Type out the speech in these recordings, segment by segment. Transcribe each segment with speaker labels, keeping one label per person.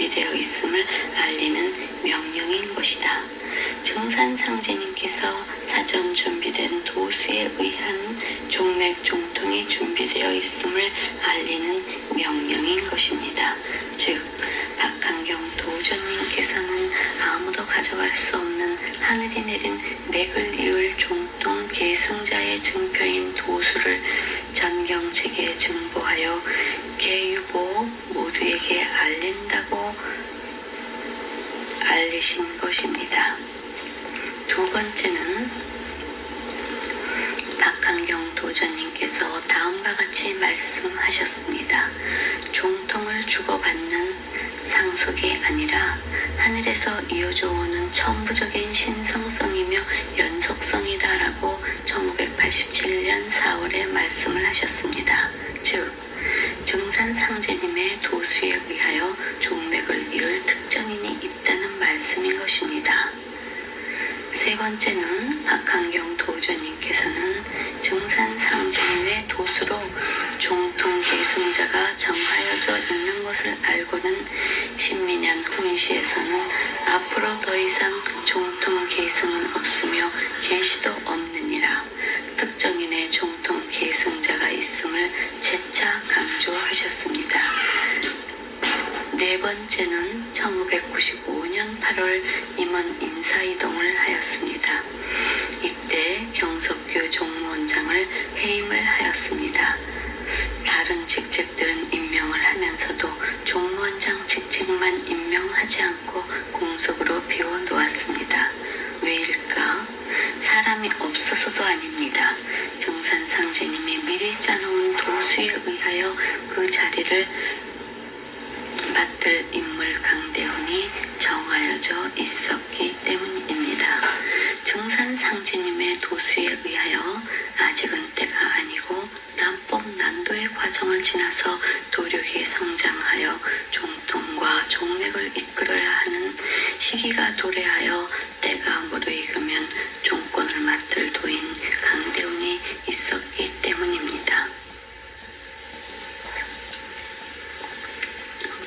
Speaker 1: 준비되어 있음을 알리는 명령인 것이다. 증산상제님께서 사전 준비된 도수에 의한 종맥 종통이 준비되어 있음을 알리는 명령인 것입니다. 즉, 박한경 도전님께서는 아무도 가져갈 수 없는 하늘이 내린 맥을 이을 종통 계승자의 증표인 도수를 전경책에 증보하여 계유보 모두에게 알린다고 알리신 것입니다. 두 번째는 박한경 도전님께서 다음과 같이 말씀하셨습니다. 종통을 주고받는 상속이 아니라 하늘에서 이어져 오는 천부적인 신성성이며 연속성이다라고 1987년 4월에 말씀을 하셨습니다. 즉, 증산상제님의 도수에 의하여 종맥을 이을 특정인이 있다는 말씀인 것입니다. 세 번째는 박한경 도전님께서는 증산상제님의 도수로 종통 계승자가 정하여져 있는 것을 알고는 신민연 훈시에서는 앞으로 더 이상 종통 계승은 없으며 계시도 없느니라 특정인의 종통 계승자가 있음을 재차 강조하셨습니다. 네 번째는 1995년 8월 임원 인사이동을 하였습니다. 이때 경석규 종무원장을 해임을 하였습니다. 다른 직책들은 임명을 하면서도 종무원장 직책만 임명하지 않고 공석으로 비워놓았습니다. 왜일까? 사람이 없어서도 아닙니다. 증산상제님이 미리 짜놓은 도수에 의하여 그 자리를 맡을 인물 강대훈이 정하여져 있었기 때문입니다. 증산상제님의 도수에 의하여 아직은 때가 아니고 난법난도의 과정을 지나서 도력이 성장하여 종통과 종맥을 이끌어야 하는 시기가 도래하여 때가 무르익으면 종권을 맡을 도인 강대훈이 있었기 때문입니다.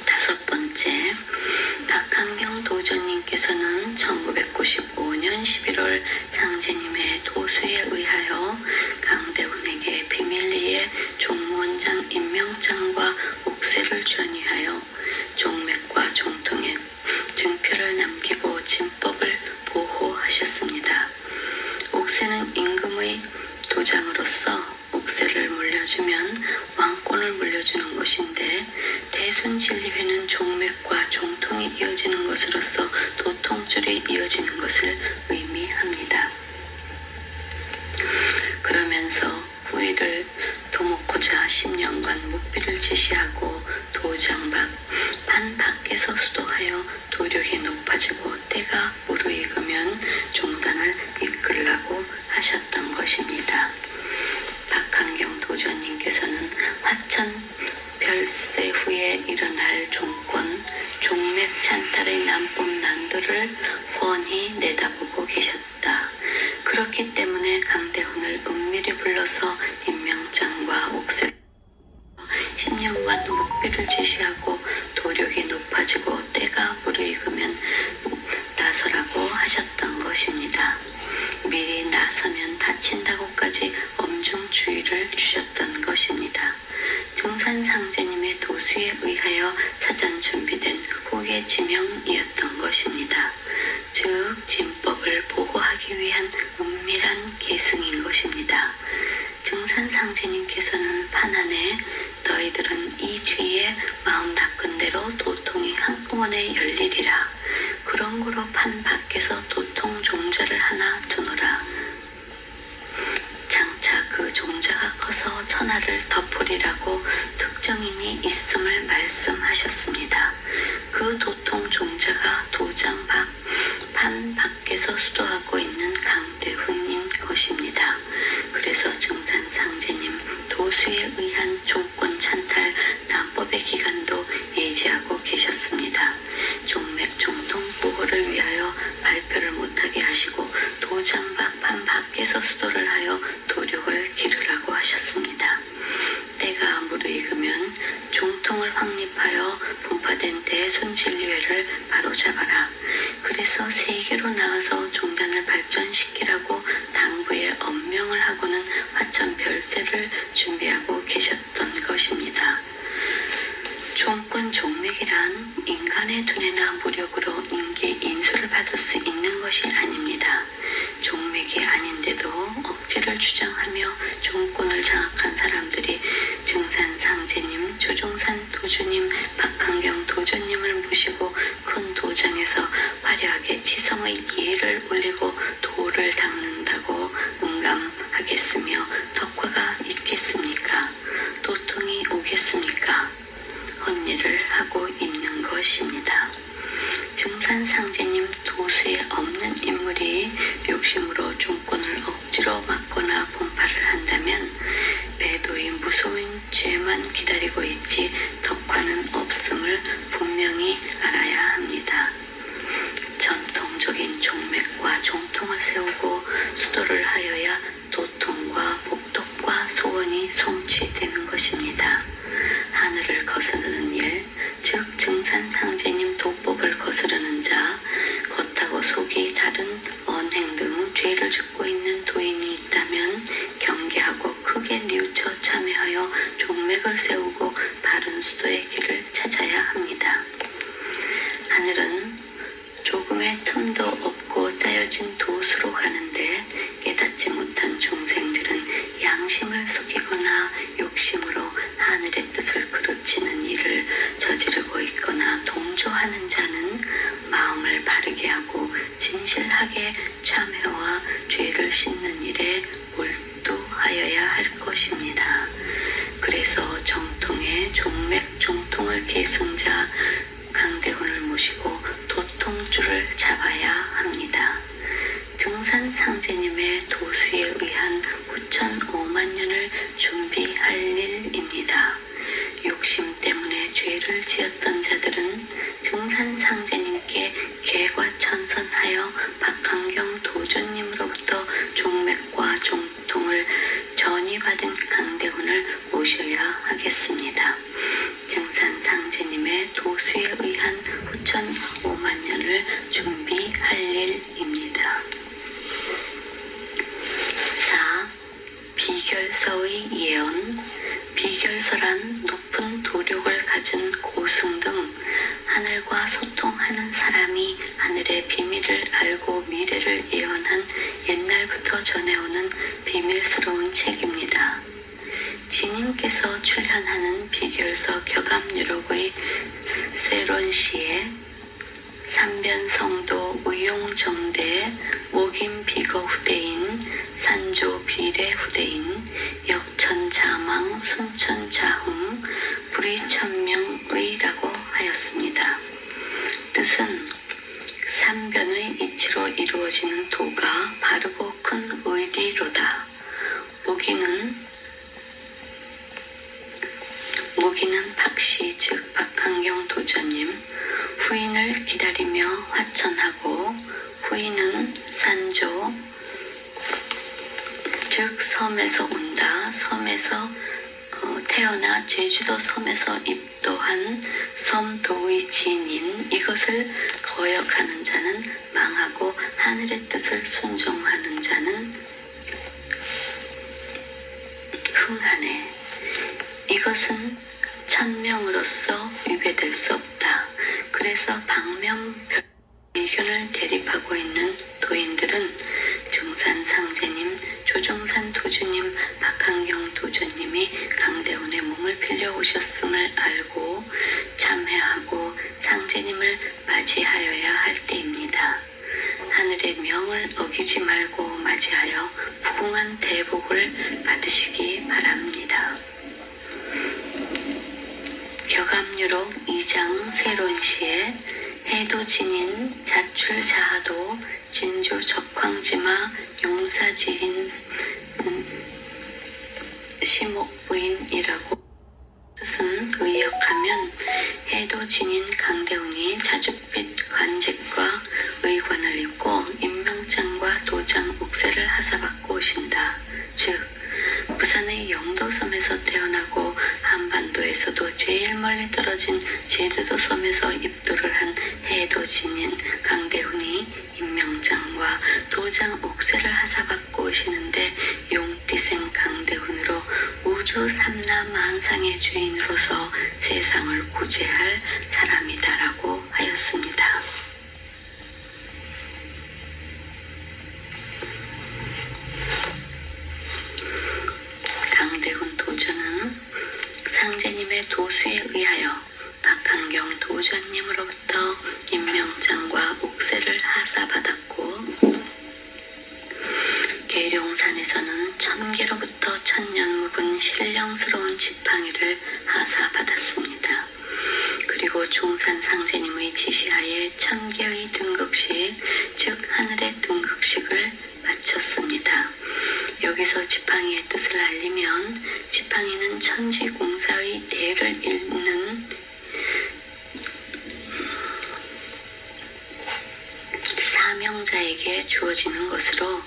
Speaker 1: 다섯 번째, 박한경 도전님께서는 1995년 11월 상제님의 도수에 의하여 강대훈에게 비밀리에 종무원장 임명장과 옥세를 전이하여 종맥과 종통에 증표를 남기고 진법을 보호하셨습니다. 옥세는 임금의 도장으로서 옥세를 물려주면 왕권을 물려주는 것인데 대순진리회는 종맥과 종통이 이어지는 것으로서 도통줄이 이어지는 것을 의미합니다. 그러면서 후위를 도모코자 10년간 묵비를 지시하고 도장 밖, 판 밖에서 수도하여 도력이 높아지고 때가 무르익으면 종단을 이끌라고 하셨던 것입니다. 박한경 도전님께서는 화천 별세 후에 일어날 종권, 종맥 찬탈의 난법난도를 훤히 내다보고 계셨다. 그렇기 때문에 강대훈을 은밀히 불러서 임명장과 옥색 10년간 묵비를 지시하고 도력이 높아지고 때가 무르익으면 나서라고 하셨던 것입니다. 미리 나서면 다친다고까지 엄중 주의를 주셨던 것입니다. 증산상제님의 도수에 의하여 사전 준비된 후계 지명이었던 것입니다. 즉, 진법을 보호하기 위한 은밀한 계승인 것입니다. 증산상제님께서는 판 안에 너희들은 이 뒤에 마음 닦은 대로 도통이 한꺼번에 열리리라. 그런 거로 판 밖에서 도통 종자를 하나 두노라. 장차 그 종자가 커서 천하를 덮으리라고 특정인이 있음을 말씀하셨습니다. 그 도통 종자가 도장 밖, 판 밖에서 수도하고 있는 강대훈인 것입니다. 그래서 증산상제님 도수에 의한 종권 찬탈 난법의 기간도 예지하고 계셨습니다. 종맥 종통 보호를 위하여 발표를 못하게 하시고 도장 밖, 판 밖에서 수도를 하여 도력을 기르라고 하셨습니다. 때가 무르익으면 종통을 확립하여 분파된 대순 모든 진리회를 바로잡아라. 그래서 세계로 나가서 종단을 발전시키라고 당부에 엄명을 하고는 화천 별세를 준비하고 계셨던 것입니다. 종권 종맥이란 인간의 돈이나 무력으로 인기 인수를 받을 수 있는 것이 아닙니다. 종맥이 아닌데도 억지를 주장하며 종권을 장악한 사람들이 증산상제님, 조종산 도주님, 박한경 도주님을 모시고 큰 도장에서 화려하게 지성의 예를 올리고 도를 닦는다고 응감하겠으며 덕화가 있겠습니까? 도통이 오겠습니까? 헛일을 하고 있는 것입니다. 증산상제님 도수에 없는 인물이 욕심으로 종권을 억지로 막거나 분파를 한다면 배도의 무서운 죄만 기다리고 있지 덕화는 없음을 분명히 알아야 합니다. 전통적인 종맥과 종통을 세우고 수도를 하여야 도통과 복덕과 소원이 성취되는 것입니다. 하늘을 거스르는 일, 즉 증산상제님 도법을 거스르는 자, 겉하고 속이 다른 언행 등 죄를 짓고 있는 도인이 있다면 경계하고 크게 뉘우쳐 참여하여 종맥을 세우고 바른 수도의 길을 찾아야 합니다. 하늘은 조금의 틈도 없고 짜여진 도수로 가는데 깨닫지 못한 중생들은 양심을 속이거나 욕심으로 하늘의 뜻을 그르치는 일을 저지르고 있거나 동조하는 자는 마음을 바르게 하고 진실하게 참회와 죄를 씻는 일에 몰두하여야 할 것입니다. 그래서 정통의 종맥 종통을 계승자 강대훈을 모시고 도통줄을 잡아야 합니다. 증산상제님의 도수에 의한 후천 5만 년을 준비할 일입니다. 욕심 때문에 죄를 지었던 자들은 증산상제님께 개과천선하여 박한경 도주님으로부터 종맥과 종통을 전이받은 강대훈을 모셔야 하겠습니다. 증산상제님의 도수에 의한 후천 5만 년을 준비할 일입니다. 4. 비결서의 예언. 비결서란 높은 도력을 가진 고승 등 하늘과 소통하는 사람이 하늘의 비밀을 알고 미래를 예언한 옛날부터 전해오는 비밀스러운 책입니다. 지님께서 출연하는 비결서 격암유록의 세론시에 삼변성도 의용정대 목임비거 후대인 산조비례 후대인 역천자망 순천자흥 불이천명의라고 하였습니다. 뜻은 삼변의 이치로 이루어지는 도가 바르고 큰 의리로다. 모기는 박씨 즉 박한경 도전님, 후인을 기다리며 화천하고 후인은 산조 즉 섬에서 온다. 섬에서 태어나 제주도 섬에서 입도한 섬도의 진인 이것을 거역하는 자는 망하고 하늘의 뜻을 순종하는 자는 흥하네. 이것은 천명으로서 위배될 수 없다. 그래서 방명의견을 대립하고 있는 도인들은 증산상제님, 조종산 도주님, 박한경 도주님이 강대훈의 몸을 빌려 오셨음을 알고 참회하고 상제님을 맞이하여야 할 때입니다. 하늘의 명을 어기지 말고 맞이하여 부궁한 대복을 받으시기 바랍니다. 격암유록 2장 세론시에 해도진인 자출자하도 진주 적황지마 용사지인 시목부인이라고 뜻은 의역하면 해도진인 강대훈이 자줏빛 관직과 의관을 입고 임명장과 도장 옥세를 하사받고 오신다. 즉 부산의 영도섬에서 태어나고 한반도에서도 제일 멀리 떨어진 제주도 섬에서 입도를 해도진인 강대훈이 임명장과 도장 옥새를 하사받고 오시는데 용띠생 강대훈으로 우주 삼라만상의 주인으로서 세상을 구제할 사람이다라고 하였습니다. 강대훈 도전은 상제님의 도수에 의하여 박한경 도전님으로부터 임명장과 옥새를 하사받았고 계룡산에서는 천계로부터 천년 묵은 신령스러운 지팡이를 하사받았습니다. 그리고 중산 상제님의 지시하에 천계의 등극식, 즉 하늘의 등극식을 마쳤습니다. 여기서 지팡이의 뜻을 알리면 지팡이는 천지공사의 대를 잇는 사명자에게 주어지는 것으로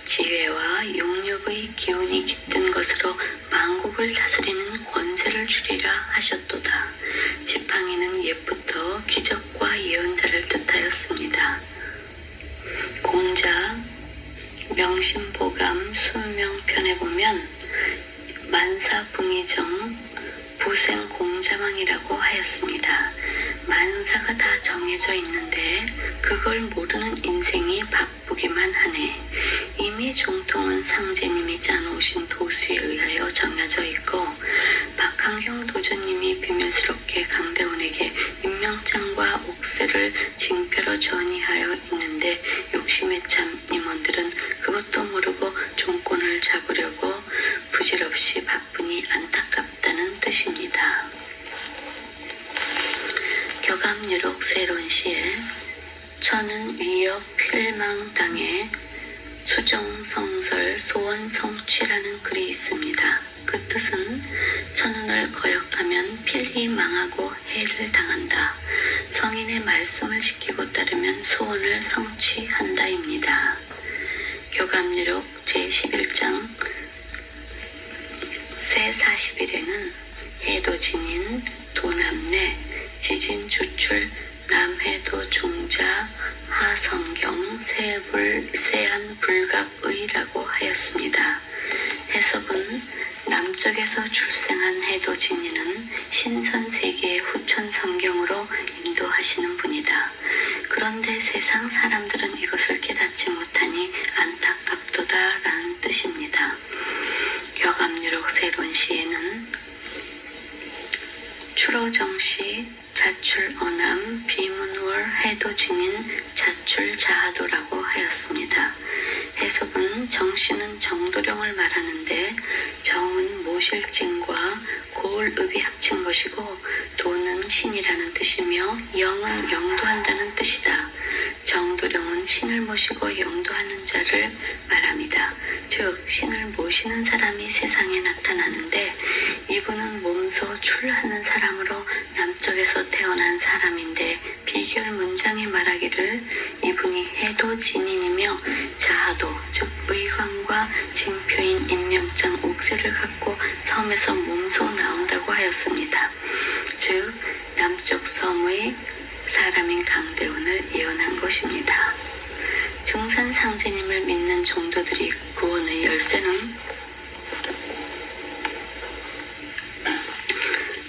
Speaker 1: 지혜와 용력의 기운이 깃든 것으로 만국을 다스리는 권세를 주리라 하셨도다. 지팡이는 옛부터 기적과 예언자를 뜻하였습니다. 공자 명심보감 순명편에 보면 만사붕의정 부생공자망이라고 하였습니다. 만사가 다 정해져 있는데 그걸 모르는 인생이 바쁘기만 하네. 이미 종통은 상제님이 짜놓으신 도수에 의하여 정해져 있고 박한경 도전님이 비밀스럽게 강대훈에게 임명장과 옥새를 징표로 전이하여 있는데 욕심에 찬 임원들은 그것도 모르고 종권을 잡으려고 부질없이 바쁘니 안타깝다는 뜻입니다. 격암유록 세론시에 천은 위협 필망당에 수정성설 소원성취라는 글이 있습니다. 그 뜻은 천운을 거역하면 필히 망하고 해를 당한다. 성인의 말씀을 지키고 따르면 소원을 성취한다입니다. 교감리록 제11장 새 40일에는 해도진인 도남내 지진 주출 남해도 중자 하성경 세안 불갑의라고 하였습니다. 해석은 남쪽에서 출생한 해도진이는 신선세계의 후천성경으로 인도하시는 분이다. 그런데 세상 사람들은 이것을 깨닫지 못하니 안타깝도다라는 뜻입니다. 격암유록 세론시에는 추로정시 자출어남 비문월 해도진인 자출자하도라고 하였습니다. 해석은 정씨는 정도령을 말하는데 정은 모실진과 고을읍이 합친 것이고 도는 신이라는 뜻이며 영은 영도한다는 뜻이다. 정도령은 신을 모시고 영도하는 자를 말합니다. 즉 신을 모시는 사람이 세상에 나타나는데 이분은 몸소 출하는 사람으로 남쪽에서 태어난 사람인데 비결 문장에 말하기를 이분이 해도진인이며 자하도 즉 의관과 징표인 임명장 옥새를 갖고 섬에서 몸소 나온다고 하였습니다. 즉 남쪽 섬의 사람인 강대훈을 예언한 것입니다. 증산 상제님을 믿는 종도들이 구원의 열쇠는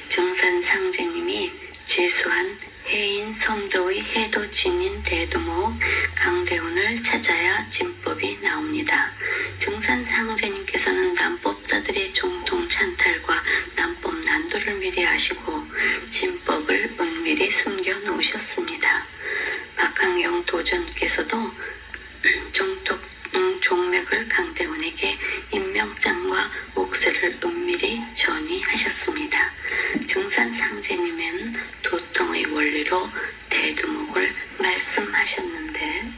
Speaker 1: 증산 상제님이 제수한 해인 섬도의 해도진인 대두목 강대훈을 찾아야 진법이 나옵니다. 증산 상제님께서는 남법자들의 종통 찬탈과 남법 난도를 미리 아시고 진법을 은밀히 숨겨 놓으셨습니다. 박한경 도전께서도 종맥을 강대훈에게 임명장과 옥새를 은밀히 전이하셨습니다. 증산 상제님은 도통의 원리로 대두목을 말씀하셨는데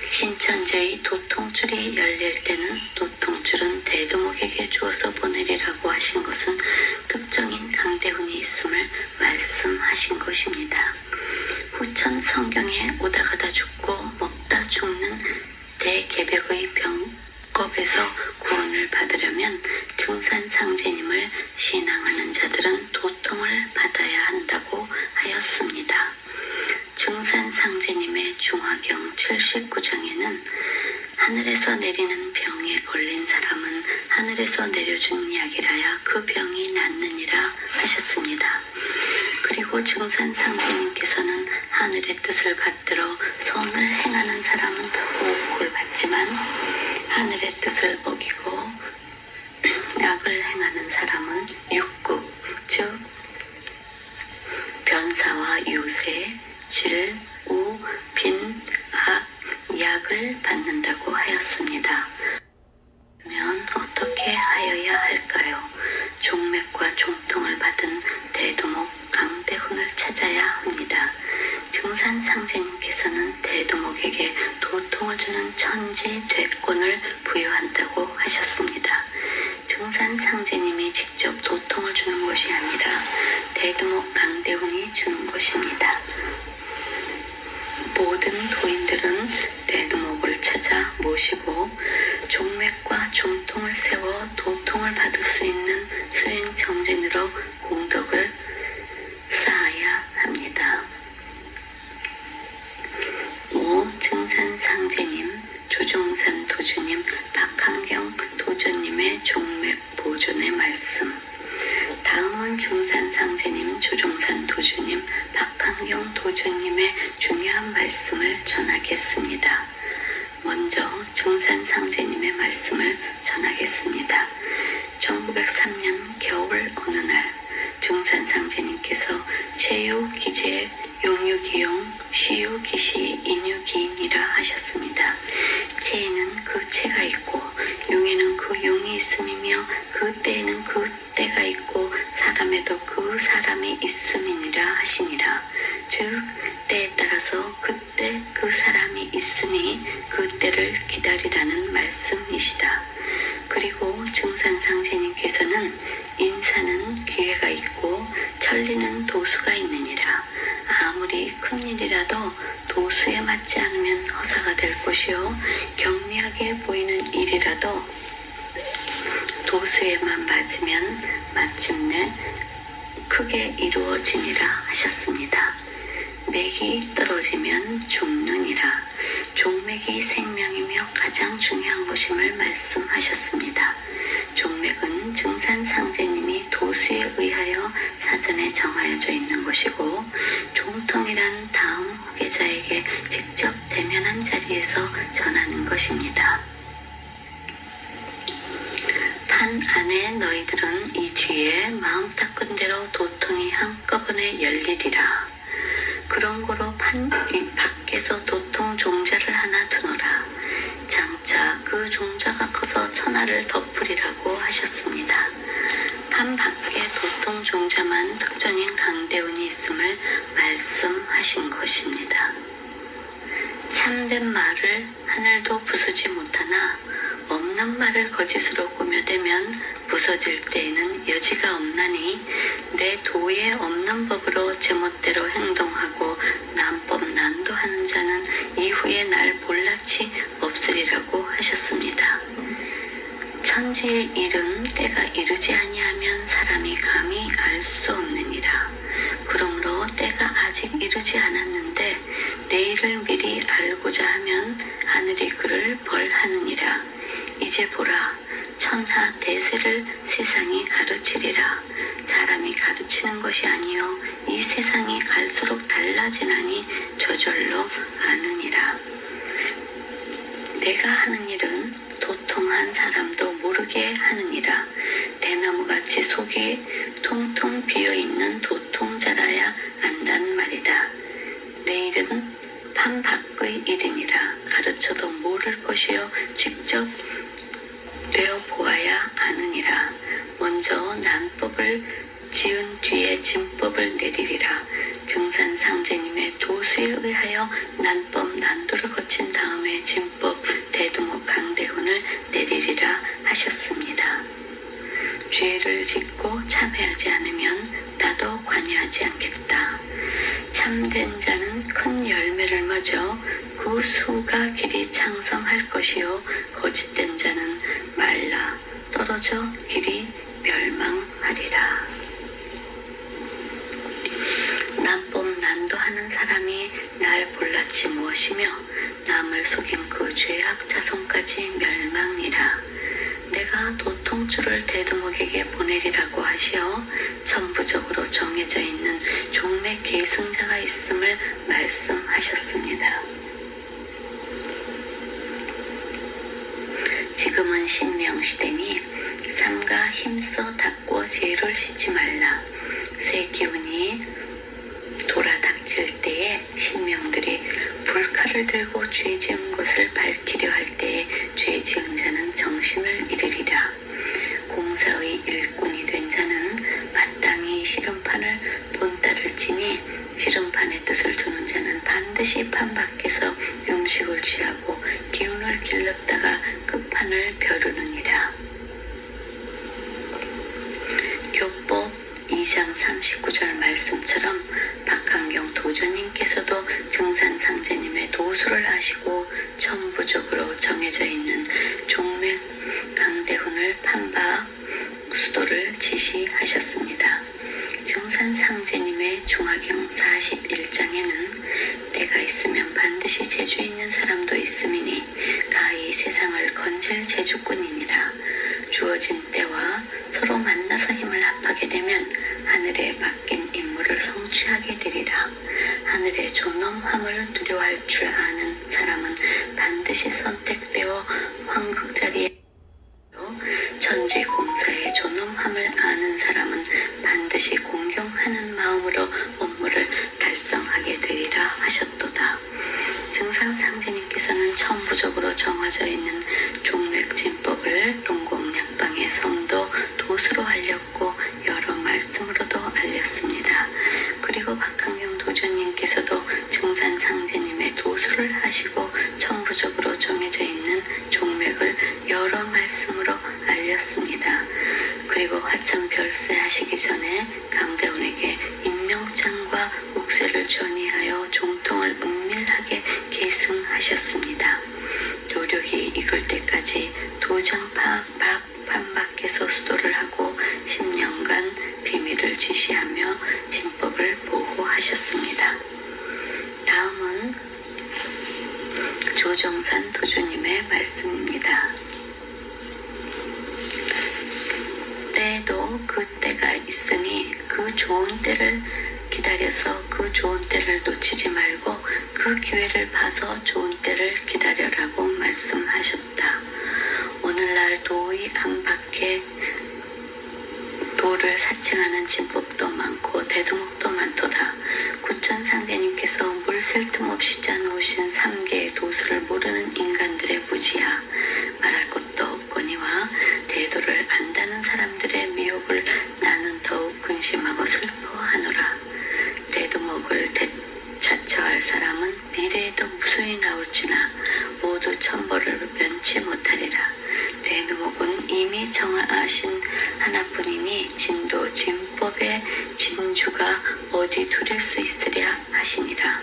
Speaker 1: 신천지의 도통줄이 열릴 때는 도통줄은 대두목에게 주어서 보내리라고 하신 것은 특정인 강대훈이 있음을 말씀하신 것입니다. 후천 성경에 오다 가다 죽고 먹다 죽는 대개벽의 병겁에서 구원을 받으려면 증산 상제님을 신앙하는 자들은 도통을 받아야 한다고 하였습니다. 증산상제님의 중화경 79장에는 하늘에서 내리는 병에 걸린 사람은 하늘에서 내려준 약이라야 그 병이 낫느니라 하셨습니다. 그리고 증산상제님께서는 하늘의 뜻을 받들어 선을 행하는 사람은 호흡을 받지만 하늘의 뜻을 어기고 악을 행하는 사람은 육국, 즉 변사와 유세, 질, 우, 빈, 악, 약을 받는다고 하였습니다. 그러면 어떻게 하여야 할까요? 종맥과 종통을 받은 대두목 강대훈을 찾아야 합니다. 증산상제님께서는 대두목에게 도통을 주는 천지 되권을 부여한다고 하셨습니다. 증산상제님이 직접 도통을 주는 것이 아니라 대두목 강대훈이 주는 것입니다. 모든 도인들은 대두목을 찾아 모시고 종맥과 종통을 세워 도통을 받을 수 있는 수행정진으로 공덕을 쌓아야 합니다. 5. 증산상제님, 조종산 도주님, 박한경 도주님의 종맥 보존의 말씀. 다음은 증산상제님, 조종산 도주님, 박한경 도주님의 중요한 말씀을 전하겠습니다. 먼저 증산상제님의 말씀을 전하겠습니다. 1903년 겨울 어느 날 증산상제님께서 체유기재 용유기용 시유기시 인유기인이라 하셨습니다. 체에는 그 체가 있고 용에는 그 용이 있음이며 그 때에는 그 때가 있고 사람에도 그 사람이 있음이니라 하시니라. 즉 때에 따라서 그때 그 사람이 있으니 그 때를 기다리라는 말씀이시다. 그리고 증산상제님께서는 인사는 기회가 있고 천리는 도수가 있느니라. 아무리 큰일이라도 도수에 맞지 않으면 허사가 될 것이요 경미하게 보이는 일이라도 도수에만 맞으면 마침내 크게 이루어지니라 하셨습니다. 맥이 떨어지면 죽느니라. 종맥이 생명이며 가장 중요한 것임을 말씀하셨습니다. 종맥은 증산상제님이 도수에 의하여 사전에 정하여져 있는 것이고 종통이란 다음 후계자에게 직접 대면한 자리에서 전하는 것입니다. 판 안에 너희들은 이 뒤에 마음 닦은 대로 도통이 한꺼번에 열리리라. 그런 거로 판 밖에서 도통 종자를 하나 두노라. 장차 그 종자가 커서 천하를 덮으리라고 하셨습니다. 판 밖에 도통 종자만 특전인 강대운이 있음을 말씀하신 것입니다. 참된 말을 하늘도 부수지 못하나 없는 말을 거짓으로 꾸며대면 부서질 때에는 여지가 없나니 내 도에 없는 법으로 제멋대로 행동하고 난법 난도하는 자는 이후에 날 볼라치 없으리라고 하셨습니다. 천지의 일은 때가 이르지 아니하면 사람이 감히 알 수 없느니라. 그러므로 때가 아직 이르지 않았는데 내일을 미리 알고자 하면 하늘이 그를 벌하느니라. 이제 보라, 천하 대세를 세상이 가르치리라. 사람이 가르치는 것이 아니요 이 세상이 갈수록 달라지나니 저절로 아느니라. 내가 하는 일은 도통한 사람도 모르게 하느니라. 대나무같이 속이 통통 비어있는 도통자라야 안단 말이다. 내일은 판 밖의 일이니라. 가르쳐도 모를 것이요 직접 되어 보아야 아느니라. 먼저 난법을 지은 뒤에 진법을 내리리라. 증산상제님의 도수에 의하여 난법 난도를 거친 다음에 진법 대두목 강대훈을 내리리라 하셨습니다. 죄를 짓고 참회하지 않으면 나도 관여하지 않겠다. 참된 자는 큰 열매를 맺어 그 수가 길이 창성할 것이요 거짓된 자는 말라 떨어져 길이 멸망하리라. 그것이 무엇이며 남을 속인 그 죄악 자손까지 멸망이라. 내가 도통주를 대두목에게 보내리라고 하시어 천부적으로 정해져 있는 종맥 계승자가 있음을 말씀하셨습니다. 지금은 신명시대니 삼가 힘써 닦고 죄를 씻지 말라. 새 기운이 돌아닥칠 때에 신명들이 불칼을 들고 죄 지은 것을 밝히려 할 때에 죄 지은 자는 정신을 잃으리라. 공사의 일꾼이 된 자는 마땅히 씨름판을 본따를 치니 씨름판의 뜻을 두는 자는 반드시 판 밖에서 음식을 취하고 기운을 길렀다가 끝판을 벼르느니라. 교법 2장 39절 말씀처럼 박한경 도전님께서도 증산상제님의 도수를 하시고 천부적으로 정해져 있는 종맥 강대훈을 판바 수도를 지시하셨습니다. 증산상제님의 중화경 41장에는 때가 있으면 반드시 재주 있는 사람도 있음이니 가히 세상을 건질 재주꾼이니라. 주어진 때와 서로 만나서 힘을 합하게 되면 하늘에 맡긴 임무를 성취하게 되리라. 하늘의 존엄함을 두려워할 줄 아는 사람은 반드시 선택되어 황극자리에 천지 공사의 존엄함을 아는 사람은 반드시 공경하는 마음으로 업무를 달성하게 되리라 하셨도다. 증상상제님께서는 천부적으로 정해져 있는 종맥진법을 동공약방의 성도 도수로 알렸고 여러 말씀으로도 알렸습니다. 그리고 박한경 도전님께서도 증산상제님의 도수를 하시고 천부적으로 정해져 있는 종맥을 여러 말씀으로 알렸습니다. 그리고 화천별세 하시기 전에 강대훈에게 임명장과 옥세를 전이하여 종통을 은밀하게 계승하셨습니다. 노력이 익을 때까지 도장판 밖에서 수도를 하고 10년간 비밀을 지시하며 진법을 보호하셨습니다. 다음은 조정산 도주님의 말씀입니다. 때에도 그 때가 있으니 그 좋은 때를 기다려서 그 좋은 때를 놓치지 말고 그 기회를 봐서 좋은 때를 기다려라고 말씀하셨다. 오늘날 도의 안팎에 도를 사칭하는 진법도 많고 대두목도 많도다. 구천상제님께서 물 셀 틈 없이 짜놓으신 3개의 도수를 모르는 인간들의 무지야. 말할 것도 없거니와 대도를 안다는 사람들의 미혹을 나는 더욱 근심하고 슬퍼하노라. 대두목을 자처할 사람은 미래에도 무수히 나올지나 모두 천벌을 면치 못하리라. 대두목은 이미 정하신 하나뿐이니 진도 진법의 진주가 어디 두릴 수 있으랴 하시니라.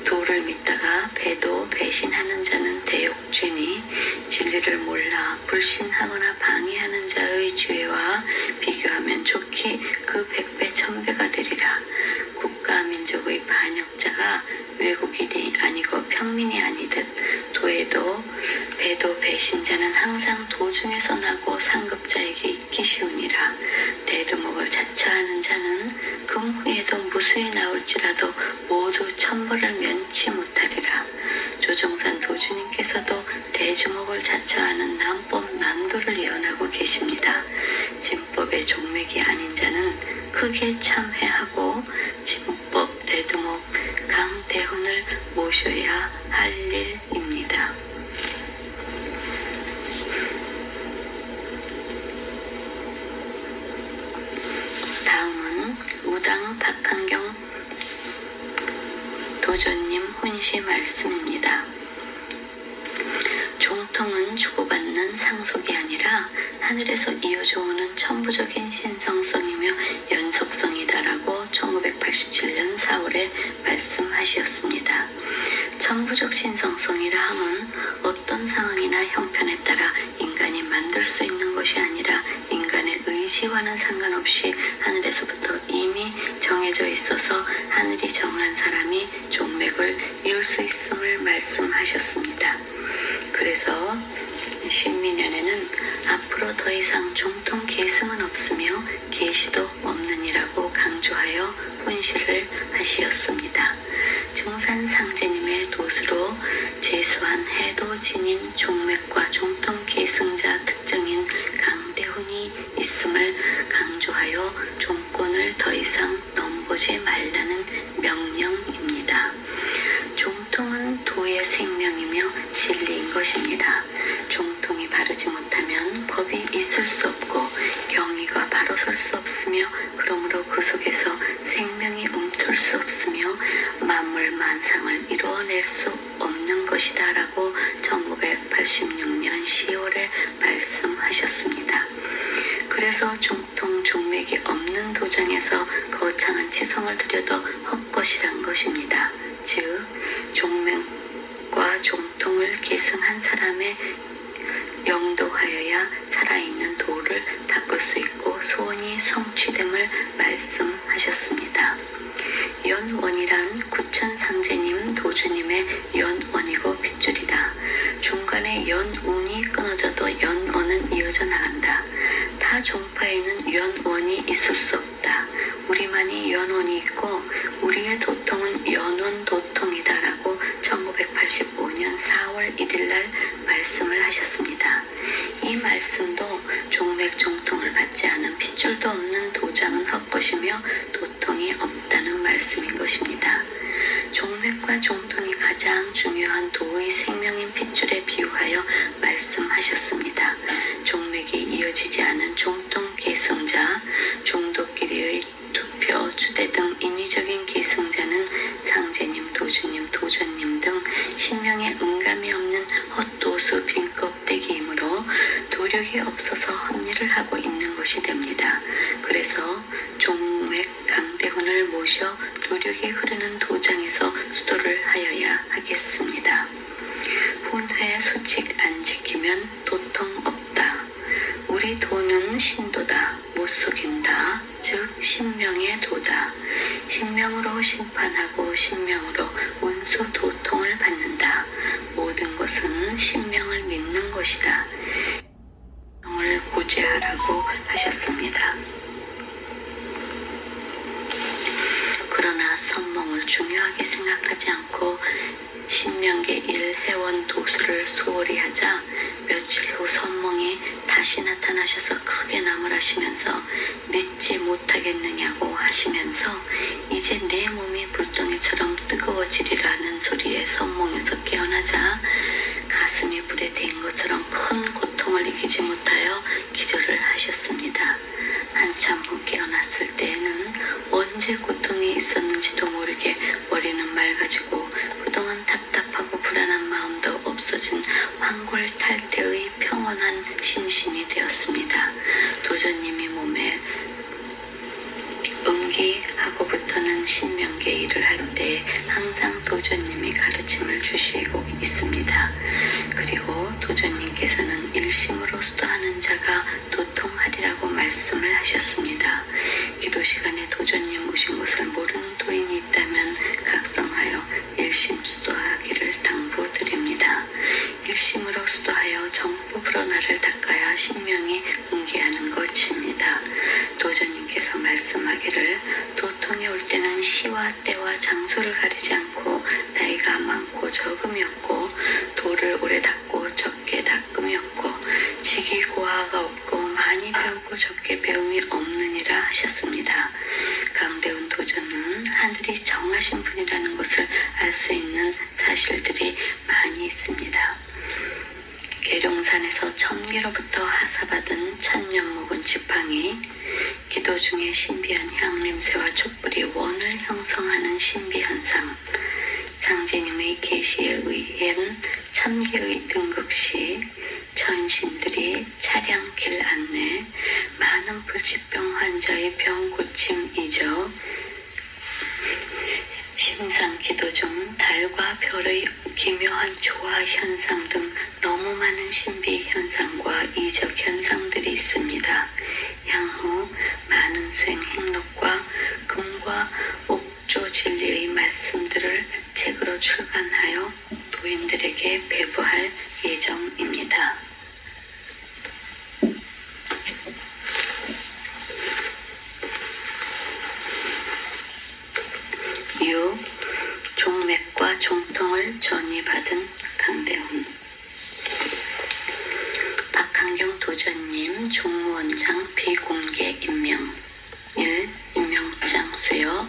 Speaker 1: 도를 믿다가 배도 배신하는 자는 대욕죄니 진리를 몰라 불신하거나 방해하는 자의 죄와 비교하면 좋게 그 100배 1000배가 되리라. 국가 민족의 반역자가 외국인이 아니고 평민이 아니듯 도에도 배도 배신자는 항상 도중에서 나고 상급자에게 있기 쉬우니라. 대두목을 자처하는 자는 금후에도 무수히 나올지라도 모두 천벌을 면치 못하리라. 조정산 도주님께서도 대주목을 자처하는 난법 난도를 예언하고 계십니다. 진법의 종맥이 아닌 자는 크게 참회하고 진법 대두목 강대훈을 모셔야 할 일입니다. 다음은 우당 박한경 도전님 훈시 말씀입니다. 종통은 주고받는 상속이 아니라 하늘에서 이어져 오는 천부적인 신성성이며 연속성이다라고 1987년 4월에 말씀하셨습니다. 천부적 신성성이라 함은 어떤 상황이나 형편에 따라 인간이 만들 수 있는 것이 아니라 인간의 의지와는 상관없이 하늘에서부터 이미 정해져 있어서 하늘이 정한 사람이 종맥을 문을 열 수 있음을 말씀하셨습니다. 그래서 신민연에는 앞으로 더 이상 종통 계승은 없으며 계시도 없느니라고 강조하여 훈시를 하시었습니다. 증산상제님의 도수로 제수한 해도진인 종맥과 종통 계승자 특징인 강대훈이 있음을 강조하여 종권을 더 이상 넘보지 말라는 명령입니다. 종통은 도의 생명이며 진리인 것입니다. 종통이 바르지 못하면 법이 있을 수 없고 경의가 바로 설 수 없으며 그러므로 그 속에서 생명이 움틀 수 없으며 만물 만상을 이루어낼 수 없는 것이다 라고 1986년 10월에 말씀하셨습니다. 그래서 종통 종맥이 없는 도장에서 거창한 지성을 들여도 헛것이란 것입니다. 즉 종맥과 종통을 계승한 사람의 영도하여야 살아있는 도를 닦을 수 있고 소원이 성취됨을 말씀하셨습니다. 연원이란 구천상제님 도주님의 연원이고 핏줄이다. 중간에 연운이 끊어져도 연원은 이어져 나간다. 타 종파에는 연원이 있을 수 없다. 우리만이 연원이 있고 우리의 도통은 연원 도통이다라고 1985년 4월 1일날 말씀을 하셨습니다. 이 말씀도 종맥 종통을 받지 않은 핏줄도 없는 도장은 헛것이며 도통이 없다는 말씀인 것입니다. 종맥과 종통이 가장 중요한 도의 생명인 핏줄에 비유하여 말씀하셨습니다. 종맥이 이어지지 않은 종통 계승자, 종도끼리의 투표, 추대 등 인위적인 계승자는 상제님, 도주님, 도전님 등 신명에 음감이 없는 헛도수 빈 껍데기이므로 도력이 없어서 헛일을 하고 있는 것이 됩니다. 그래서 종맥 강대훈을 모셔 도력이 흐르는 도장에서 수도를 하여야 하겠습니다. 훈회 수칙 안 지키면 도통 없다. 우리 도는 신도다. 못 속인다. 즉 신명의 도다. 신명으로 심판하고 신명으로 운수 도통을 받는다. 모든 것은 신명을 믿는 것이다. 신명을 구제하라고 하셨습니다. 그러나 선몽을 중요하게 생각하지 않고 신명계 1회원 도수를 소홀히 하자 며칠 후 선몽이 다시 나타나셔서 크게 나무라시면서 믿지 못하겠느냐고 하시면서 이제 내 몸이 불덩이처럼 뜨거워지리라는 소리에 선몽에서 깨어나자 가슴이 불에 댄 것처럼 큰 고통을 이기지 못하여 기절을 하셨습니다. 한참 후 깨어났을 때에는 언제 고통이 있었는지도 모르게 머리는 맑아지고 그동안 답답하고 불안한 마음도 없어진 환골탈태의 평온한 심신이 되었습니다. 도전님이 몸에 음기하고부터는 신명계 일을 할 때 항상 도전님이 가르침을 주시고 있습니다. 그리고 도전님께서는 일심으로 수도하는 자가 도통하리라고 말씀을 하셨습니다. 기도 시간에 도전님 오신 것을 모르는 도인이 있다면 각성하여 일심 수도하기를 당부드립니다. 일심으로 수도하여 정법으로 나를 닦아야 신명이 응기하는 것입니다. 도전님께서 말씀하기를 도통이 올 때는 시와 때와 장소를 가리지 않고 나이가 많고 적음이 없고 도를 오래 닦고 적게 닦음이 없고 직이 고하가 없고 많이 배우고 적게 배움이 없느니라 하셨습니다. 강대훈 도전은 하늘이 정하신 분이라는 것을 알 수 있는 사실들이 많이 있습니다. 계룡산에서 천기로부터 하사받은 천년 묵은 지팡이, 기도 중에 신비한 향냄새와 촛불이 원을 형성하는 신비현상, 상제님의 계시에 의한 천개의 등극시, 천신들이 차량 길 안내, 많은 불치병 환자의 병 고침 이적, 심상 기도 중 달과 별의 기묘한 조화 현상 등 너무 많은 신비 현상과 이적 현상들이 있습니다. 향후 많은 수행 행록과 금과 옥조 진리의 말씀들을 책으로 새로 출간하여 도인들에게 배부할 예정입니다. 6. 종맥과 종통을 전이받은 강대훈. 박한경 도전님 종무원장 비공개 임명. 1. 임명장 수여.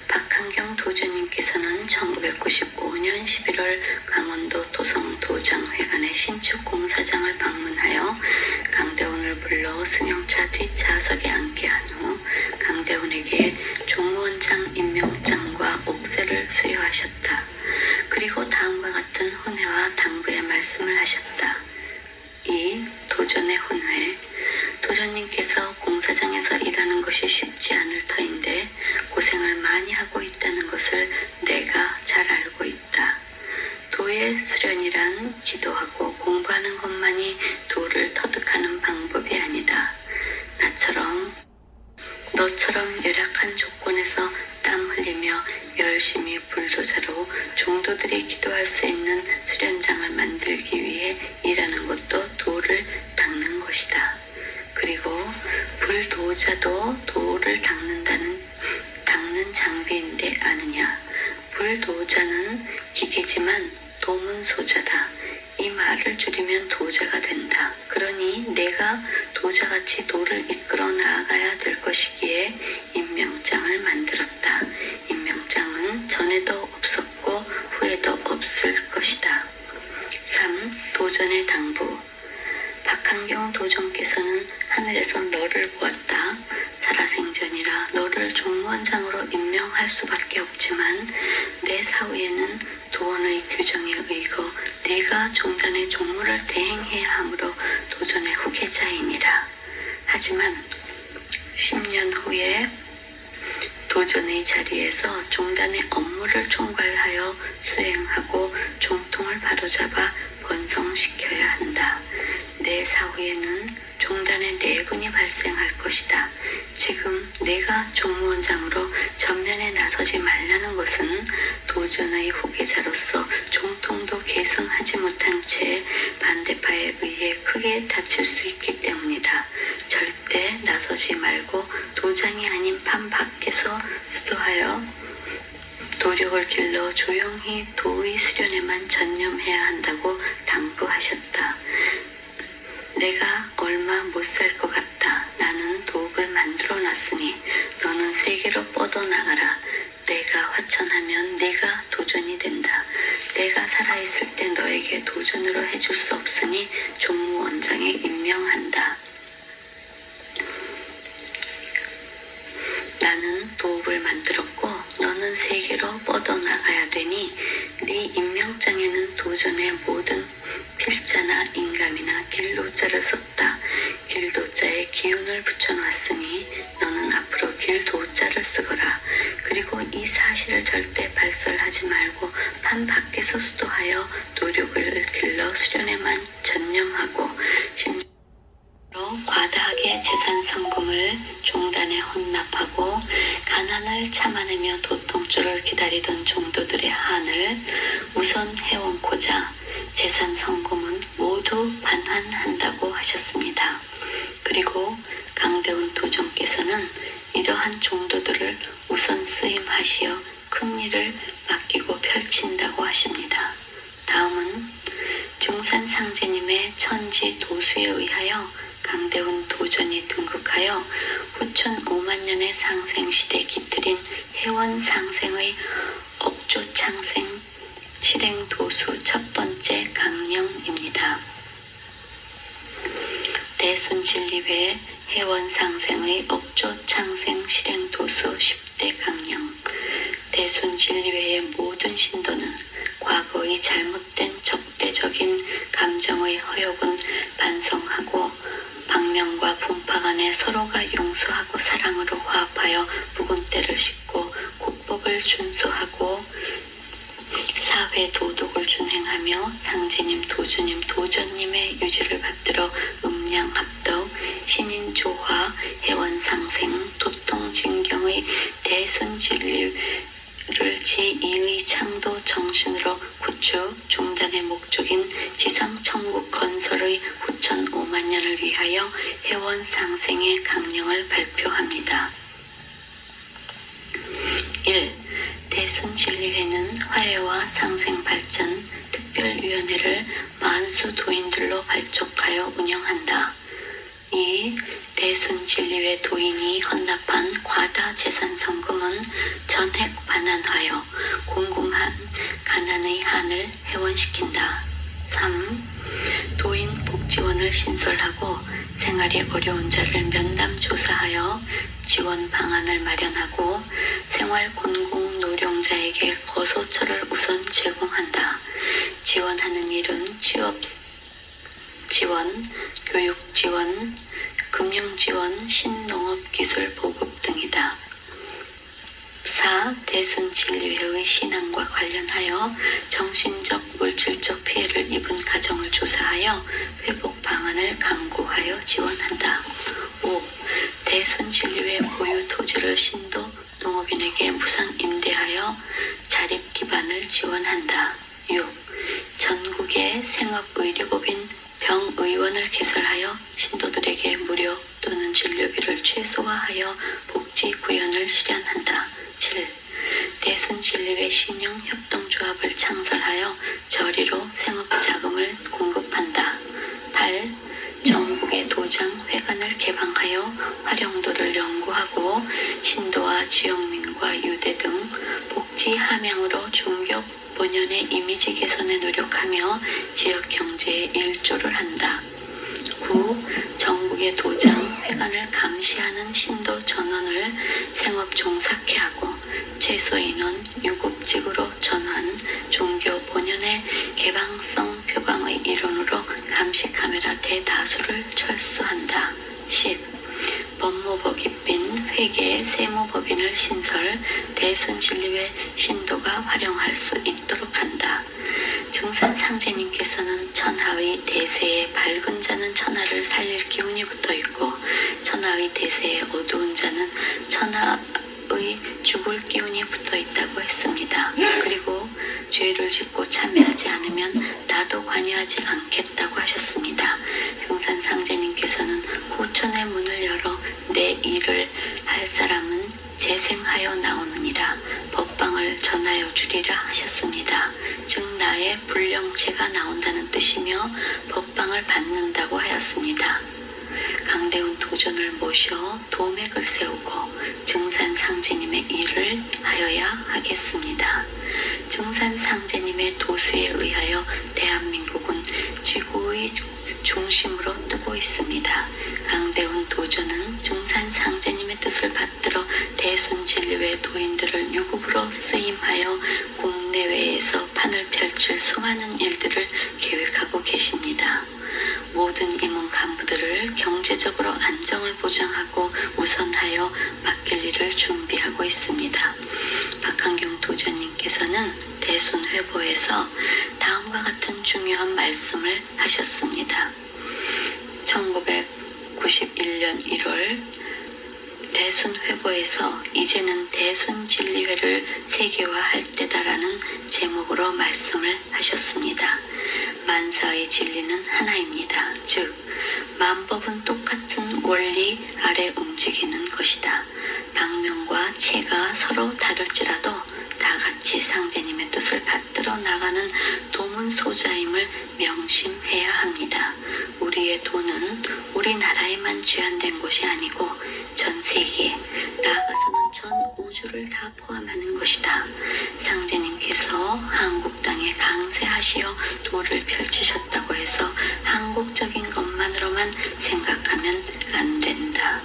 Speaker 1: 박한경 도전님께서는 1995년 11월 강원도 도성도장회관의 신축 공사장을 방문하여 강대훈을 불러 승용차 뒷좌석에 앉게 한 후 강대훈에게 종무원장 임명장과 옥새를 수여하셨다. 그리고 다음과 같은 혼회와 당부의 말씀을 하셨다. 2. 도전의 혼회. 도전님께서 공사장에서 일하는 것이 쉽지 않을 터인데 고생을 많이 하고 있다는 것을 내가 잘 알고 있다. 도의 수련이란 기도하고 공부하는 것만이 도를 터득하는 방법이 아니다. 너처럼 열악한 조건에서 땀 흘리며 열심히 불도자로 종도들이 기도할 수 있는 수련장을 만들기 위해 일하는 것도 도를 닦는 것이다. 그리고 불도자도 도를 닦는 장비인데 아느냐. 불도자는 기계지만 도문소자다. 이 말을 줄이면 도자가 된다. 그러니 내가 도자같이 도를 이끌어 나아가야 될 것이기에 임명장을 만들었다. 임명장은 전에도 없었고 후에도 없을 것이다. 3. 도전의 당부. 박한경 도전께서는 하늘에서 너를 보았다. 살아생전이라 너를 종무원장으로 임명할 수밖에 없지만 내 사후에는 도원의 규정에 의거 네가 종단의 종무를 대행해야 하므로 도전의 후계자이니라. 하지만 10년 후에 도전의 자리에서 종단의 업무를 총괄하여 수행하고 종통을 바로잡아 번성시켜야 한다. 내 사후에는 종단의 내분이 발생할 것이다. 지금 내가 종무원장으로 전면에 나서지 말라는 것은 도전의 후계자로서 종통도 계승하지 못한 채 반대파에 의해 크게 다칠 수 있기 때문이다. 절대 나서지 말고 도장이 아닌 판 밖에서 수도하여 도력을 길러 조용히 도의 수련에만 전념해야 한다고 당부하셨다. 내가 얼마 못 살 것 같다. 나는 도읍을 만들어 놨으니 너는 세계로 뻗어나가라. 내가 화천하면 네가 도전이 된다. 내가 살아있을 때 너에게 도전으로 해줄 수 없으니 종무원장에 임명한다. 나는 도읍을 만들었고 너는 세계로 뻗어나가야 되니 네 임명장에는 도전의 모든 필자나 인감이나 길도자를 썼다. 길도자에 기운을 붙여놨으니 너는 앞으로 길도자를 쓰거라. 그리고 이 사실을 절대 발설하지 말고 판 밖에서 수도하여 노력을 길러 수련에만 전념하고 과다하게 재산 성금을 종단에 혼납하고 가난을 참아내며 도통줄을 기다리던 종도들의 한을 우선 해원코자 재산 성금은 모두 반환한다고 하셨습니다. 그리고 강대훈 도정께서는 이러한 종도들을 우선 쓰임하시어 큰 일을 맡기고 펼친다고 하십니다. 다음은 중산상제님의 천지 도수에 의하여 강대훈 도전이 등극하여 후천 5만 년의 상생시대 깃들인 해원상생의 억조창생 실행도수 첫 번째 강령입니다. 대순진리회 해원상생의 억조창생 실행도수 10대 강령. 대순진리회의 모든 신도는 과거의 잘못된 적대적인 감정의 허욕은 반성하고 방명과 분파 간에 서로가 용서하고 사랑으로 화합하여 묵은 때를 씻고 국법을 준수하고 사회 도덕을 준행하며 상제님, 도주님, 도전님의 유지를 받들어 음양합덕, 신인조화, 해원상생, 도통진경의 대순진리회의 제2의 창도 정신으로 구축, 종단의 목적인 지상천국 건설의 후천 5만 년을 위하여 회원 상생의 강령을 발표합니다. 1. 대순진리회는 화해와 상생발전 특별위원회를 만수 도인들로 발족하여 운영한다. 2. 대순진리회 도인이 헌납한 과다 재산 성금은 전액 반환하여 공공한 가난의 한을 회원시킨다. 3. 도인 복지원을 신설하고 생활이 어려운 자를 면담 조사하여 지원 방안을 마련하고 생활 곤궁 노령자에게 거소처를 우선 제공한다. 지원하는 일은 취업 지원, 교육 지원, 금융 지원, 신농업 기술 보급 등이다. 4. 대순진리회의 신앙과 관련하여 정신적, 물질적 피해를 입은 가정을 조사하여 회복 방안을 강구하여 지원한다. 5. 대순진리회 보유 토지를 신도 농업인에게 무상 임대하여 자립 기반을 지원한다. 6. 전국의 생업의료법인 병의원을 개설하여 신도들에게 무료 또는 진료비를 최소화하여 복지 구현을 실현한다. 7. 대순진리회 신용협동조합을 창설하여 저리로 생업자금을 공급한다. 8. 전국의 도장 회관을 개방하여 활용도를 연구하고 신도와 지역민과 유대 등 복지 함양으로 종교 본연의 이미지 개선에 노력하며 지역 경제에 일조를 한다. 9. 전국의 도장, 회관을 감시하는 신도 전원을 생업 종사케 하고 최소 인원 6급직으로 전환, 종교 본연의 개방성 표방의 일원으로 감시 카메라 대다수를 철수한다. 10. 법무법인빈 회계 세무법인을 신설, 대순진리회 신도가 활용할 수 있도록 한다. 증산상제님께서는 천하의 대세에 밝은 자는 천하를 살릴 기운이 붙어있고 천하의 대세에 어두운 자는 천하의 죽을 기운이 붙어있다고 했습니다. 그리고 죄를 짓고 참여하지 않으면 나도 관여하지 않겠다고 하셨습니다. 증산상제님께서는 후천의 문을 열어 내 일을 할 사람은 재생하여 나오느니라 법방을 전하여 주리라 하셨습니다. 즉 나의 불령체가 나온다는 뜻이며 법방을 받는다고 하였습니다. 강대훈 도전을 모셔 도맥을 세우고 증산상제님의 일을 하여야 하겠습니다. 증산상제님의 도수에 의하여 대한민국은 지구의 중심으로 뜨고 있습니다. 강대훈 도전은 증산상제님의 뜻을 받들어 대순진리회 도인들을 유급으로 쓰임하여 국내외에서 판을 펼칠 수많은 일들을 계획하고 계십니다. 모든 임원 간부들을 경제적으로 안정을 보장하고 우선하여 맡길 일을 준비하고 있습니다. 박한경 도전님께서는 대순회보에서 다음과 같은 중요한 말씀을 하셨습니다. 1991년 1월 대순회보에서 이제는 대순진리회를 세계화할 때다라는 제목으로 말씀을 하셨습니다. 만사의 진리는 하나입니다. 즉 만법은 똑같은 원리 아래 움직이는 것이다. 방명과 체가 서로 다를지라도 다 같이 상제님의 뜻을 받들어 나가는 도문소자임을 명심해야 합니다. 우리의 도는 우리나라에만 제한된 것이 아니고 전 세계, 나아가서는 전 우주를 다 포함하는 것이다. 상제님께서 한국 땅에 강세하시어 도를 펼치셨다고 해서 한국적인 것만으로만 생각하면 안 된다.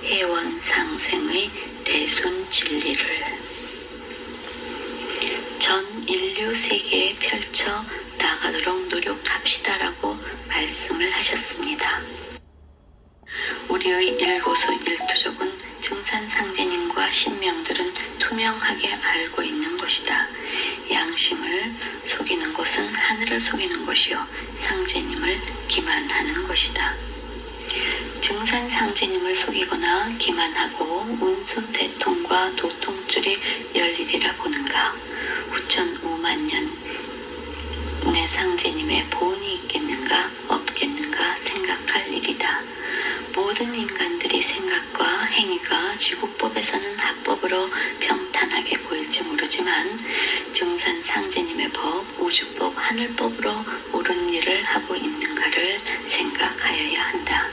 Speaker 1: 해원상생의 대순진리를 전 인류 세계에 펼쳐 나가도록 노력합시다라고 말씀을 하셨습니다. 우리의 일거수 일투족은 증산상제님과 신명들은 투명하게 알고 있는 것이다. 양심을 속이는 것은 하늘을 속이는 것이요 상제님을 기만하는 것이다. 증산상제님을 속이거나 기만하고 운수 대통과 도통줄이 열리리라 보는가. 후천 5만 년 내 상제님의 보은이 있겠는가 없겠는가 생각할 일이다. 모든 인간들이 생각과 행위가 지구법에서는 합법으로 평탄하게 보일지 모르지만 증산상제님의 법, 우주법, 하늘법으로 옳은 일을 하고 있는가를 생각하여야 한다.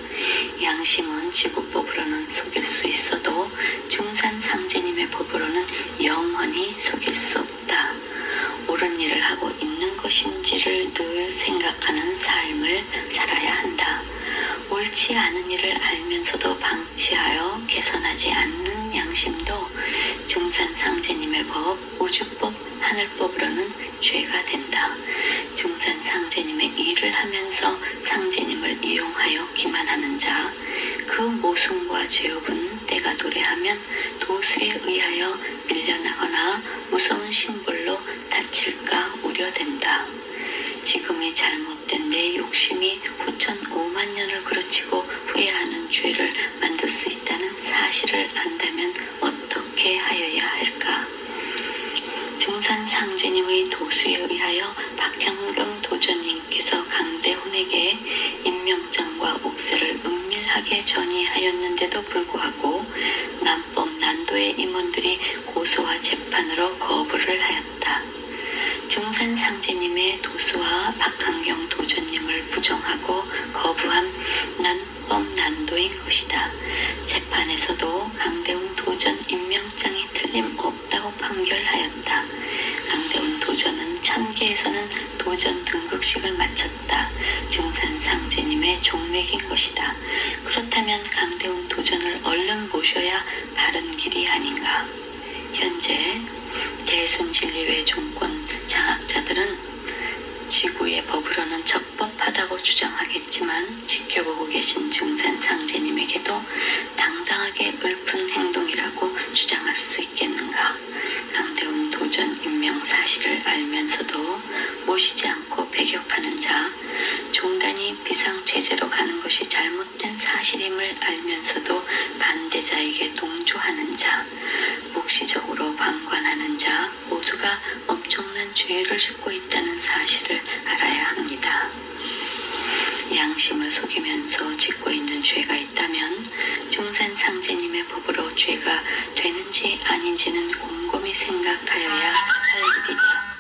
Speaker 1: 양심은 지구법으로는 속일 수 있어도 증산상제님의 법으로는 영원히 속일 수 없다. 옳은 일을 하고 있는 것인지를 늘 생각하는 삶을 살아야 한다. 옳지 않은 일을 알면서도 방치하여 개선하지 않는 양심도 증산상제님의 법, 우주법, 하늘법으로는 죄가 된다. 증산상제님의 일을 하면서 상제님을 이용하여 기만하는 자, 그 모순과 죄업은 때가 도래하면 도수에 의하여 밀려나거나 무서운 심벌로 다칠까 우려된다. 지금의 잘못된 내 욕심이 후천 5만 년을 그르치고 후회하는 죄를 만들 수 있다는 사실을 안다면 어떻게 하여야 할까? 증산상제님의 도수에 의하여 박형경 도전님께서 강대훈에게 임명장과 옥세를 은밀하게 전이하였는데도 불구하고 남법 난도의 임원들이 고소와 재판으로 거부를 하였다. 증산상제님의 도수와 박한경 도전님을 부정하고 거부한 난법 난도인 것이다. 재판에서도 강대훈 도전 임명장이 틀림없다고 판결하였다. 강대훈 도전은 참계에서는 도전 등극식을 마쳤다. 증산상제님의 종맥인 것이다. 그렇다면 강대훈 도전을 얼른 모셔야 바른 길이 아닌가. 현재 대순진리회 종권 장학자들은 지구의 법으로는 적법하다고 주장하겠지만 지켜보고 계신 증산상제님에게도 당당하게 읊은 행동이라고 주장할 수 있겠는가. 강대훈 도전 임명 사실을 알면서도 모시지 않고 배격하는 자, 종단이 비상체제로 가는 것이 잘못된 사실임을 알면서도 반대자에게 동조하는 자, 묵시적으로 방관하는 자 모두가 엄청난 죄를 짓고 있다는 사실을 알아야 합니다. 양심을 속이면서 짓고 있는 죄가 있다면 증산상제님의 법으로 죄가 되는지 아닌지는 곰곰이 생각하여야 할 일이다.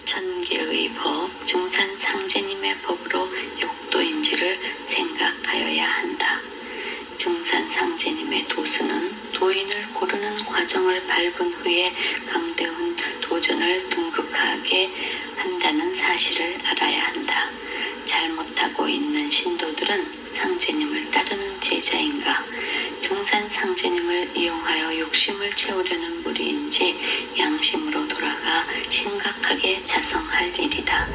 Speaker 1: 천계의 법, 증산상제님의 법으로 욕도인지를 생각하여야 한다. 증산상제님의 도수는 도인을 고르는 과정을 밟은 후에 강대훈 도전을 등극하게 한다는 사실을 알아야 한다. 잘못하고 있는 신도들은 상제님을 따르는 제자인가, 증산상제님을 이용하여 욕심을 채우려는 무리인지 양심으로 돌아가 심각하게 자성할 일이다.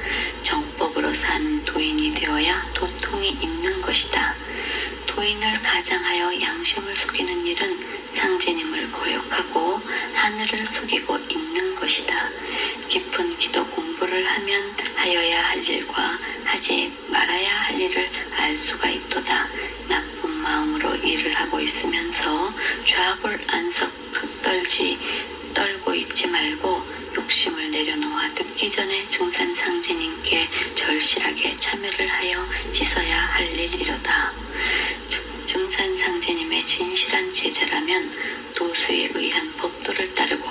Speaker 1: 정법으로 사는 도인이 되어야 도통이 있는 것이다. 도인을 가장하여 양심을 속이는 일은 상제님을 거역하고 하늘을 속이고 있는 것이다. 깊은 기도 공부를 하면 하여야 할 일과 하지 말아야 할 일을 알 수가 있도다. 나쁜 마음으로 일을 하고 있으면서 좌불 안석 떨고 있지 말고 욕심을 내려놓아 듣기 전에 증산상제님께 절실하게 참여를 하여 씻어야 할 일이로다. 증산상제님의 진실한 제자라면 도수에 의한 법도를 따르고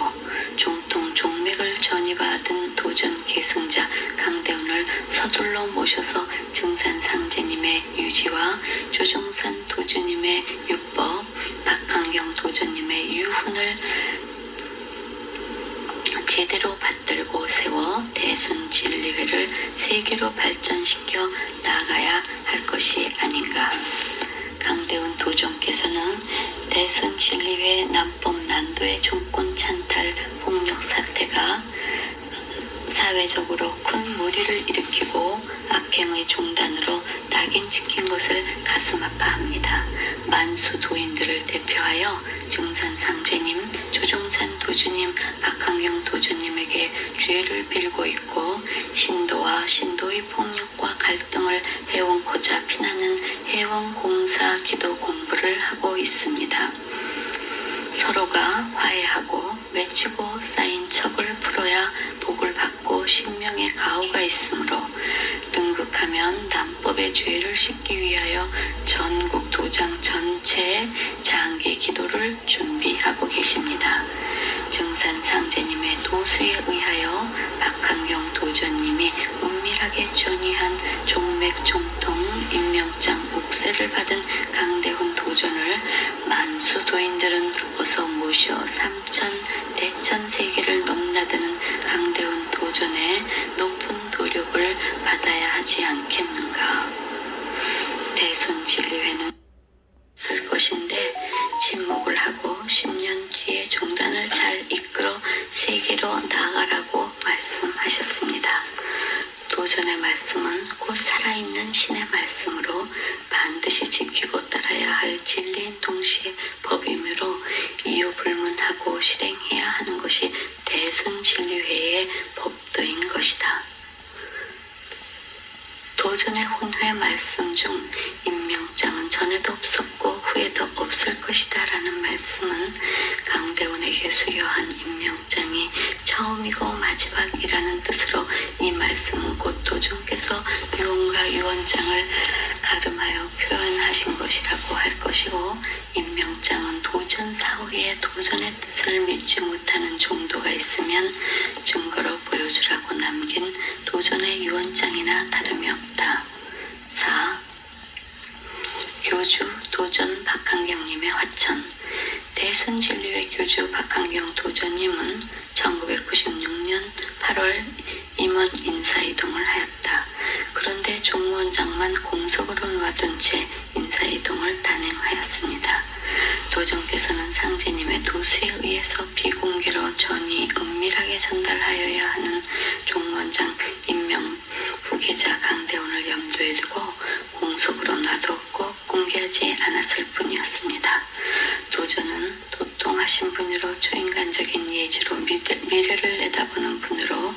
Speaker 1: 종통 종맥을 전이받은 도전 계승자 강대훈을 서둘러 모셔서 증산상제님의 유지와 조종산 도주님의 유법, 박한경 도주님의 유훈을 제대로 받들고 세워 대순진리회를 세계로 발전시켜 나가야 할 것이 아닌가. 강대훈 도종께서는 대순진리회 남법 난도의 종권 찬탈 폭력 사태가 사회적으로 큰 무리를 일으키고 악행의 종단으로 낙인 찍힌 것을 가슴 아파합니다. 만수 도인들을 대표하여 증산상제님, 조종산 도주님, 박한경 도주님에게 죄를 빌고 있고 신도와 신도의 폭력과 갈등을 해원코자 피나는 해원공사 기도 공부를 하고 있습니다. 서로가 화해하고 맺히고 쌓인 첩을 풀어야 복을 받고 신명의 가호가 있으므로 등극하면 남법의 죄를 씻기 위하여 전국 도장 전체의 장기 기도를 준비하고 계십니다. 증산 상제님의 도수에 의하여 박한경 도전님이 은밀하게 존의한 종맥 종통 임명장 옥세를 받은 강대훈 도전을 만수 도인들은 어서 모셔 삼천 대천 세계를 넘나드는 강대훈 도전의 높은 도력을 받아야 하지 않겠는가. 대순진리회는 쓸 것인데 침묵을 하고 10년 뒤에 종단을 잘 이끌어 세계로 나아가라고 말씀하셨습니다. 도전의 말씀은 곧 살아있는 신의 말씀으로 반드시 지키고 따라야 할 진리인 동시에 법이므로 이유불문하고 실행해야 하는 것이 대순진리회의 법도인 것이다. 도전의 혼회 말씀 중 임명장은 전에도 없었고 후에도 없을 것이다 라는 말씀은 강대훈에게 수여한 임명장이 처음이고 마지막이라는 뜻으로 이 말씀은 곧 도전께서 유언과 유언장을 가름하여 표현하신 것이라고 할 것이고, 임명장은 도전 사후에 도전의 뜻을 믿지 못하는 종도가 있으면 증거로 보여주라고 남긴 도전의 유언장이나 다름이 없다. 4. 교주 도전 박한경님의 화천. 대순진리회 교주 박한경 도전님은 1996년 8월 임원 인사이동을 하였다. 그런데 종무원장만 공석으로 놔둔 채 인사이동을 단행하였습니다. 도전께서는 상제님의 도수에 의해서 비공개로 전이 은밀하게 전달하여야 하는 종무원장 임명 후계자 강대훈을 염두에 두고 공석으로 놔뒀고 공개하지 않았을 뿐이었습니다. 도전은 도통하신 분으로 초인간적인 예지로 미래를 내다보는 분으로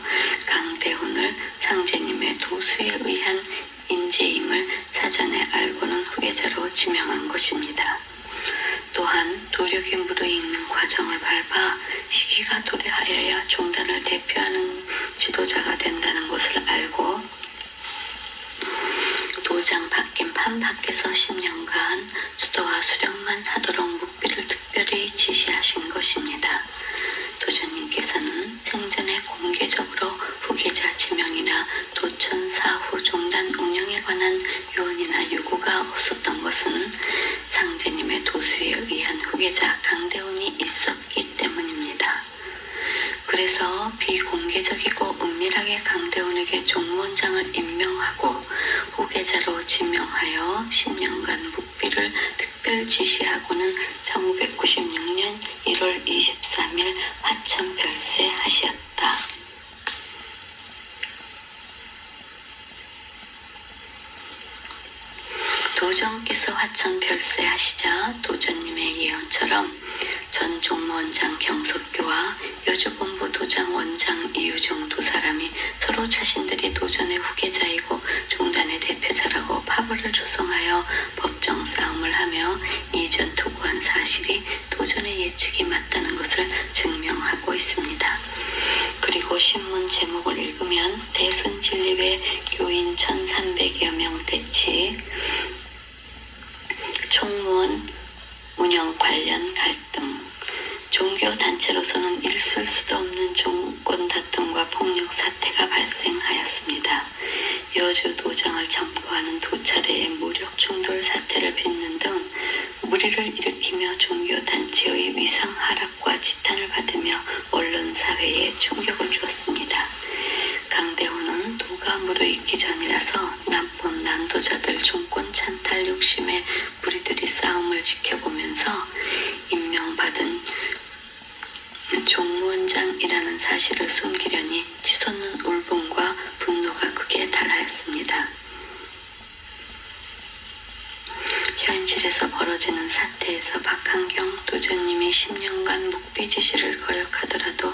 Speaker 1: 강대훈을 상제님의 도수에 의한 인재임을 사전에 알고는 후계자로 지명한 것입니다. 또한 도력이 무르익는 과정을 밟아 시기가 도래하여야 종단을 대표하는 지도자가 된다는 것을 알고 도장 밖인 판 밖에서 10년간 수도와 수령만 하도록 묵비를 특별히 지시하신 것입니다. 도전님께서는 생전에 공개적으로 후계자 지명이나 도천 사후 종단 운영에 관한 요원이나 요구가 없었던 것은 상제님의 도수에 의한 후계자 강대훈이 있었기 때문입니다. 그래서 비공개적이고 은밀하게 강대훈에게 종무원장을 임명하고 후계자로 지명하여 10년간 묵비를 특별 지시하고는 1996년 1월 23일 화천 별세하셨다. 도전께서 화천 별세하시자 도전님의 예언처럼 전 종무원장 경석교와 여주본부 도장 원장 이유종 두 사람이 서로 자신들이 도전의 후계자이고 종단의 대표자라고 파벌을 조성하여 법정 싸움을 하며 이전 투구한 사실이 도전의 예측이 맞다는 것을 증명하고 있습니다. 그리고 신문 제목을 읽으면 대순진리회 교인 1300여 명 대치 총무원 운영 관련 갈등, 종교 단체로서는 있을 수도 없는 정권 다툼과 폭력 사태가 발생하였습니다. 여주 도장을 점거하는 두 차례의 무력 충돌 사태를 빚는 등 무리를 일으키며 종교 단체의 위상 하락과 지탄을 받으며 언론 사회에 충격을 주었습니다. 강대훈은 도가 무르익기 전이라서 나쁜 난도자들 종권 찬탈 욕심의 무리들이 싸움을 지켜보면서 임명받은 종무원장이라는 사실을 숨기려니 치솟는 울분과 분노가 극에 달하였습니다. 현실에서 벌어지는 사태에서 박한경 도전님이 10년간 묵비 지시를 거역하더라도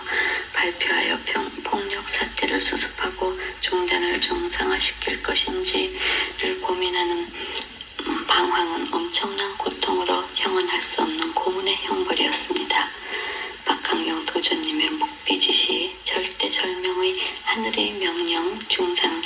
Speaker 1: 발표하여 폭력 사태를 수습하고 종단을 정상화시킬 것인지를 고민하는 방황은 엄청난 고통으로 형언할 수 없는 고문의 형벌이었습니다. 박항경 도주님의 묵비짓이 절대절명의 하늘의 명령 중상